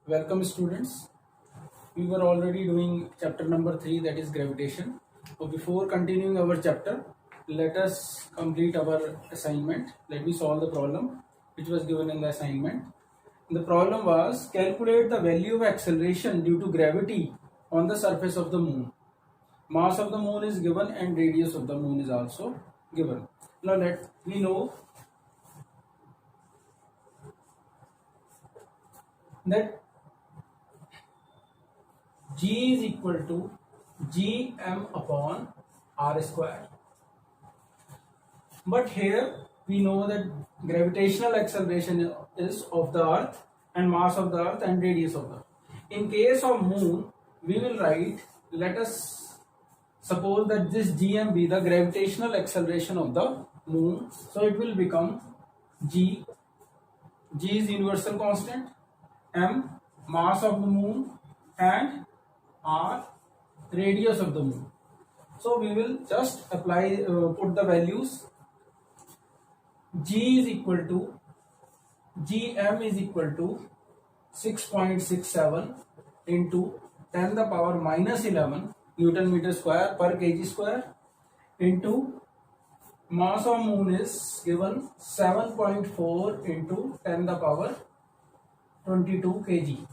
Welcome students. We were already doing chapter number 3, that is gravitation. So before continuing our chapter, let us complete our assignment. Let me solve the problem which was given in the assignment. The problem was calculate the value of acceleration due to gravity on the surface of the moon. Mass of the moon is given and radius of the moon is also given. Now let me know that G is equal to Gm upon R square. But here we know that gravitational acceleration is of the earth and mass of the earth and radius of the earth. In case of moon, we will write, let us suppose that this Gm be the gravitational acceleration of the moon. So it will become G is universal constant, M mass of the moon, and R radius of the moon. So we will just apply put the values. G is equal to Gm is equal to 6.67 into 10 the power minus 11 Newton meter square per kg square into mass of moon is given 7.4 into 10 the power 22 kg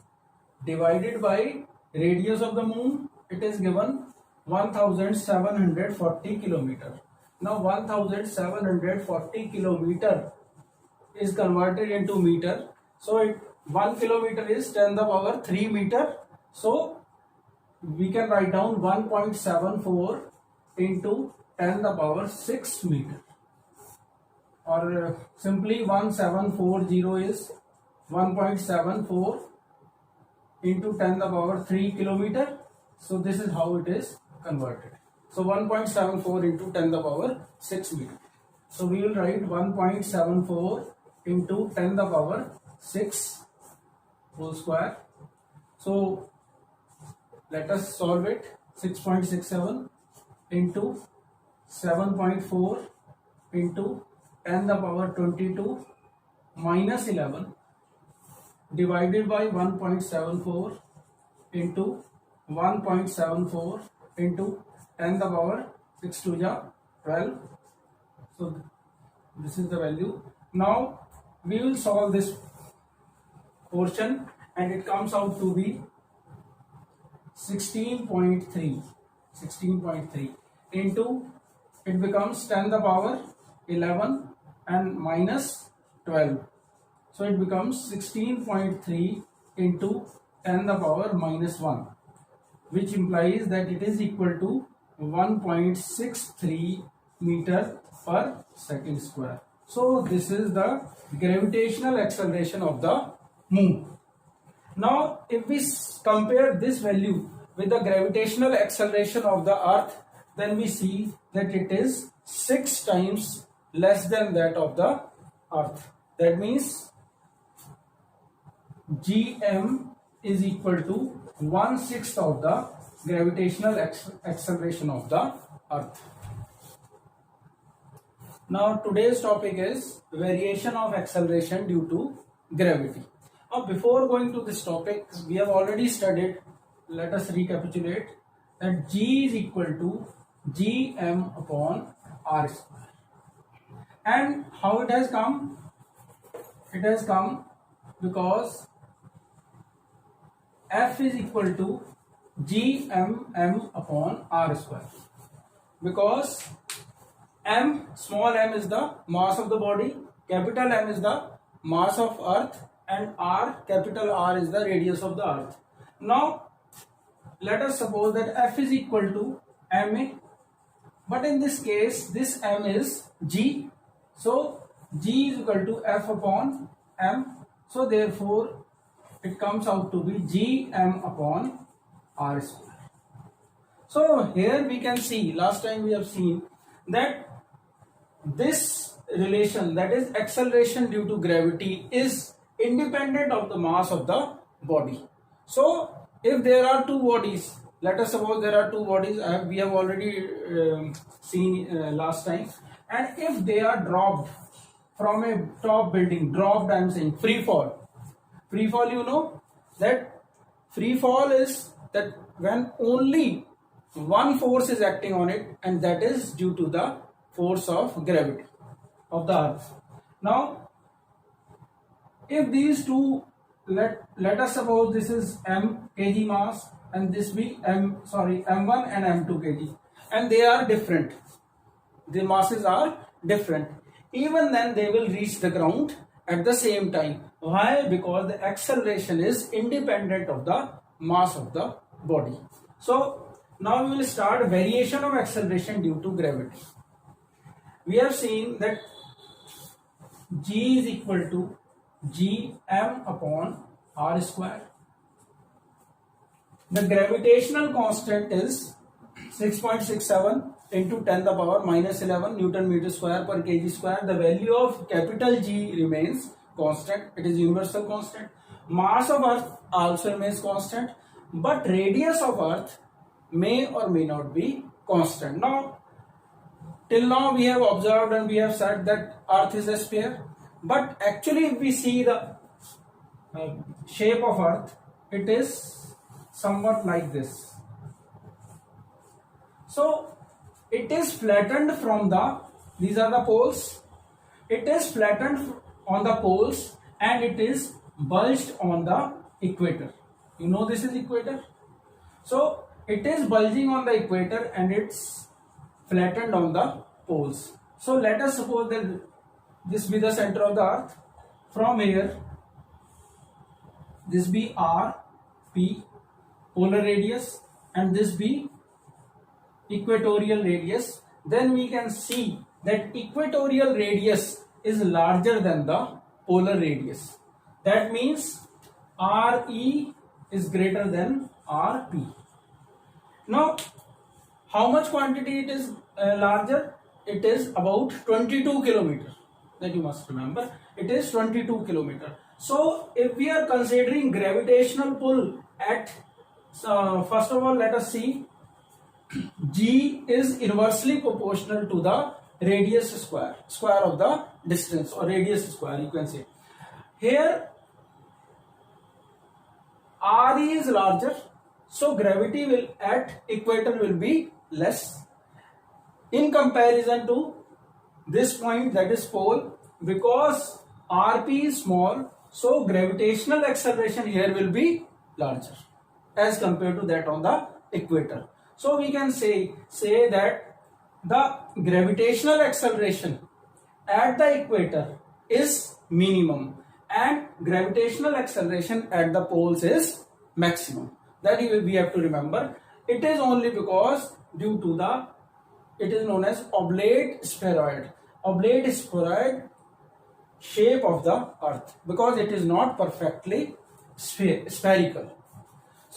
divided by radius of the moon, it is given 1740 kilometer. Now 1740 kilometer is converted into meter. So 1 kilometer is 10 the power 3 meter. So we can write down 1.74 into 10 the power 6 meter. Or simply 1740 is 1.74 into 10 the power 3 kilometer. So this is how it is converted. So 1.74 into 10 the power 6 meter. So we will write 1.74 into 10 the power 6 whole square. So let us solve it. 6.67 into 7.4 into 10 the power 22 minus 11 divided by 1.74 into 1.74 into 10 the power 6 to the 12. So this is the value. Now we will solve this portion and it comes out to be 16.3 into, it becomes 10 the power 11 and minus 12. So it becomes 16.3 into 10 the power minus 1, which implies that it is equal to 1.63 meter per second square. So this is the gravitational acceleration of the moon. Now if we compare this value with the gravitational acceleration of the earth, then we see that it is 6 times less than that of the earth. That means Gm is equal to 1/6 of the gravitational acceleration of the earth. Now today's topic is variation of acceleration due to gravity. Now before going to this topic, we have already studied, let us recapitulate, that G is equal to Gm upon R square. And how it has come? It has come because F is equal to Gmm upon R square. Because M, small m is the mass of the body, capital M is the mass of earth, and R, capital R is the radius of the earth. Now let us suppose that F is equal to ma, but in this case this m is G. So G is equal to F upon m. So therefore it comes out to be Gm upon R square. So here we can see, last time we have seen that this relation, that is acceleration due to gravity, is independent of the mass of the body. So if there are two bodies, let us suppose there are two bodies, we have already seen last time, and if they are dropped from a top building, dropped I am saying free fall you know, that free fall is that when only one force is acting on it, and that is due to the force of gravity of the earth. Now if these two, let us suppose this is m kg mass and this be m1 and m2 kg, and they are different, the masses are different, even then they will reach the ground at the same time. Why? Because the acceleration is independent of the mass of the body. So now we will start variation of acceleration due to gravity. We have seen that g is equal to gm upon r square. The gravitational constant is 6.67 into 10 the power minus 11 Newton meter square per kg square. The value of capital G remains constant. It is universal constant. Mass of earth also remains constant, but radius of earth may or may not be constant. Now till now we have observed and we have said that earth is a sphere, but actually if we see the shape of earth, it is somewhat like this. So it is flattened from these are the poles, it is flattened on the poles and it is bulged on the equator. You know this is equator. So it is bulging on the equator and it's flattened on the poles. So let us suppose that this be the center of the earth. From here this be r, p, polar radius, and this be equatorial radius. Then we can see that equatorial radius is larger than the polar radius. That means RE is greater than RP. Now how much quantity it is larger? It is about 22 kilometer. That you must remember, it is 22 kilometer. So if we are considering gravitational pull at first of all let us see, G is inversely proportional to the radius square of the distance, or radius square you can say. Here RE is larger, so gravity will at equator will be less in comparison to this point, that is pole. Because RP is small, so gravitational acceleration here will be larger as compared to that on the equator. So we can say that the gravitational acceleration at the equator is minimum and gravitational acceleration at the poles is maximum. That we have to remember. It is only because due to it is known as oblate spheroid shape of the earth, because it is not perfectly spherical.